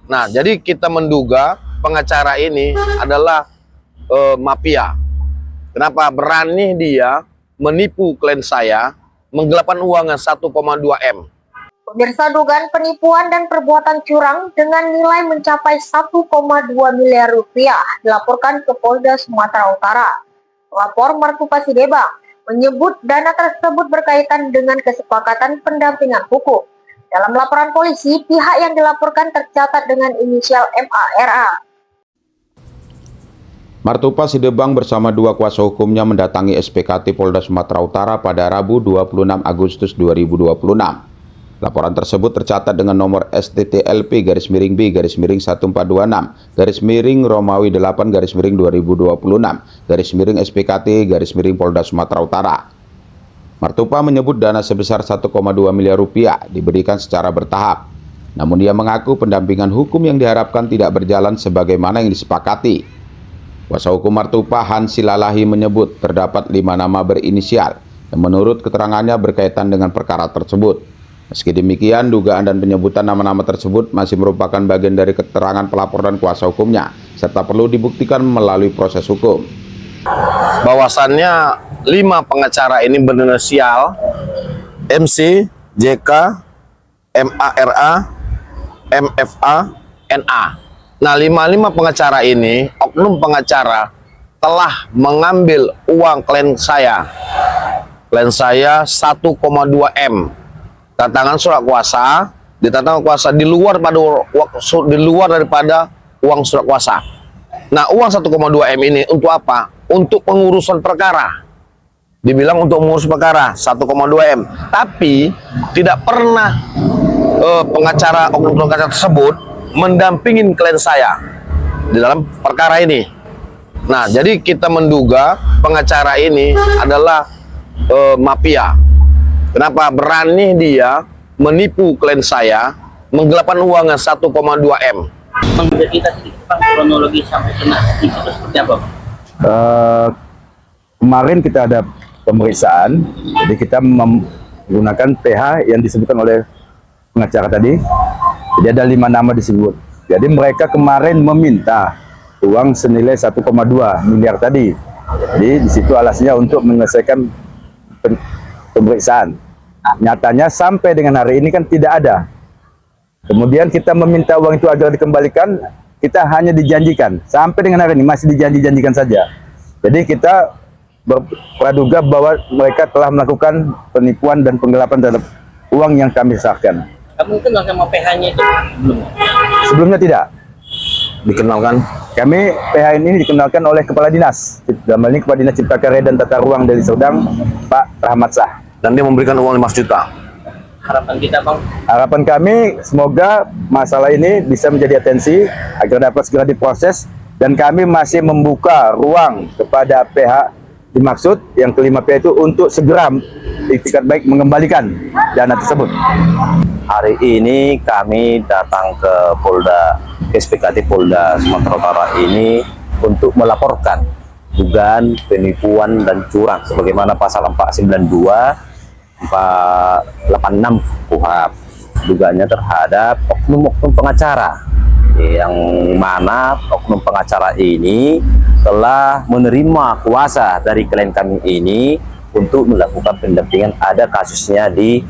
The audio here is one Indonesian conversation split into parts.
Nah, jadi kita menduga pengacara ini adalah mafia. Kenapa? Berani dia menipu klien saya, menggelapkan uangnya 1,2 M. Pemirsa, dugaan penipuan dan perbuatan curang dengan nilai mencapai 1,2 miliar rupiah dilaporkan ke Polda Sumatera Utara. Pelapor Martupa Sidebang menyebut dana tersebut berkaitan dengan kesepakatan pendampingan hukum. Dalam laporan polisi, pihak yang dilaporkan tercatat dengan inisial MARA. Martupa Sidebang bersama dua kuasa hukumnya mendatangi SPKT Polda Sumatera Utara pada Rabu 26 Agustus 2026. Laporan tersebut tercatat dengan nomor STTLP-B-1426-Romawi 8-2026 SPKT Polda Sumatera Utara. Martupa menyebut dana sebesar 1,2 miliar rupiah diberikan secara bertahap. Namun dia mengaku pendampingan hukum yang diharapkan tidak berjalan sebagaimana yang disepakati. Kuasa hukum Martupa Hansi Lalahi menyebut terdapat 5 nama berinisial yang menurut keterangannya berkaitan dengan perkara tersebut. Meski demikian, dugaan dan penyebutan nama-nama tersebut masih merupakan bagian dari keterangan pelapor dan kuasa hukumnya, serta perlu dibuktikan melalui proses hukum. Bahwasannya 5 pengacara ini berinisial MC, JK, MARA, MFA, NA. Nah, 5 pengacara ini, oknum pengacara telah mengambil uang klien saya. Klien saya 1,2 M. Tantangan surat kuasa, ditantangan kuasa di luar daripada uang surat kuasa. Nah, uang 1,2 M ini untuk apa? Untuk pengurusan perkara. Dibilang untuk mengurus perkara 1,2 M. Tapi tidak pernah oknum pengacara tersebut mendampingin klien saya di dalam perkara ini. Nah, jadi kita menduga pengacara ini adalah mafia. Kenapa? Berani dia menipu klien saya, menggelapkan uangnya 1,2 M. Kita sedikit Pak, kronologi sampai kena itu seperti apa Pak? Kemarin kita ada pemeriksaan, jadi kita menggunakan PH yang disebutkan oleh pengacara tadi. Jadi ada 5 nama disebut. Jadi mereka kemarin meminta uang senilai 1,2 miliar tadi. Jadi di situ alasnya untuk menyelesaikan pemeriksaan. Nyatanya sampai dengan hari ini kan tidak ada. Kemudian kita meminta uang itu agar dikembalikan, kita hanya dijanjikan. Sampai dengan hari ini masih dijanjikan saja. Jadi kita berpraduga bahwa mereka telah melakukan penipuan dan penggelapan terhadap uang yang kami serahkan. Kamu kenal sama PH-nya itu sebelumnya? Sebelumnya tidak Dikenalkan. Kami PH ini dikenalkan oleh Kepala Dinas, dalam hal ini Kepala Dinas Cipta Karya dan Tata Ruang Deli Serdang, Pak Rahmat Shah. Dan dia memberikan uang 5 juta. Harapan kita Bang? Harapan kami semoga masalah ini bisa menjadi atensi agar dapat segera diproses, dan kami masih membuka ruang kepada PH dimaksud yang kelima PH itu untuk segera itikat baik mengembalikan dana tersebut. Hari ini kami datang ke SPKT Polda Sumatera Utara ini untuk melaporkan dugaan penipuan dan curang sebagaimana pasal 492 486 KUHP. Dugaannya terhadap oknum-oknum pengacara, yang mana oknum pengacara ini telah menerima kuasa dari klien kami ini untuk melakukan pendampingan. Ada kasusnya di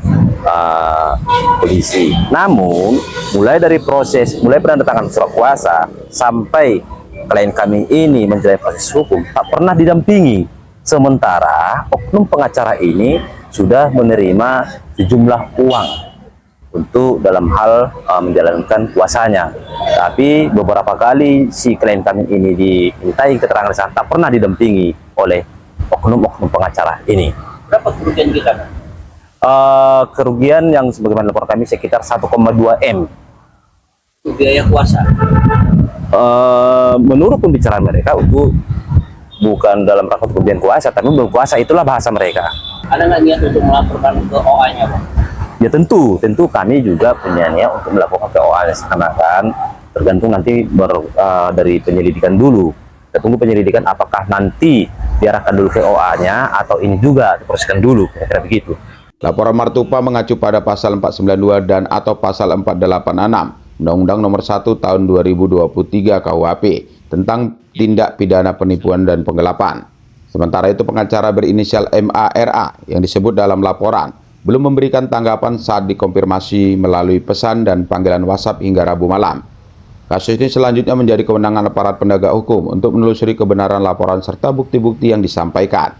polisi. Namun mulai penandatangan surat kuasa sampai klien kami ini menjalani proses hukum tak pernah didampingi. Sementara oknum pengacara ini sudah menerima sejumlah uang untuk dalam hal menjalankan kuasanya. Tapi beberapa kali si klien kami ini dimintai keterangan saat tak pernah didampingi oleh oknum-oknum pengacara ini. Berapa kerugian kita? Kerugian yang sebagaimana laporan kami sekitar 1,2 M. Biaya kuasa? Menurut pembicaraan mereka itu bukan dalam rangka kerugian kuasa, tapi berkuasa, itulah bahasa mereka. Ada nggak niat untuk melaporkan ke OA-nya Pak? Ya tentu kami juga punya niat untuk melakukan ke OA-nya, seakan-akan tergantung nanti dari penyelidikan dulu. Kita tunggu penyelidikan apakah nanti diarahkan dulu ke OA-nya atau ini juga diproseskan dulu, kira-kira begitu. Laporan Martupa mengacu pada pasal 492 dan atau pasal 486 Undang-Undang Nomor 1 Tahun 2023 KUHP tentang tindak pidana penipuan dan penggelapan. Sementara itu pengacara berinisial MARA yang disebut dalam laporan belum memberikan tanggapan saat dikonfirmasi melalui pesan dan panggilan WhatsApp hingga Rabu malam. Kasus ini selanjutnya menjadi kewenangan aparat penegak hukum untuk menelusuri kebenaran laporan serta bukti-bukti yang disampaikan.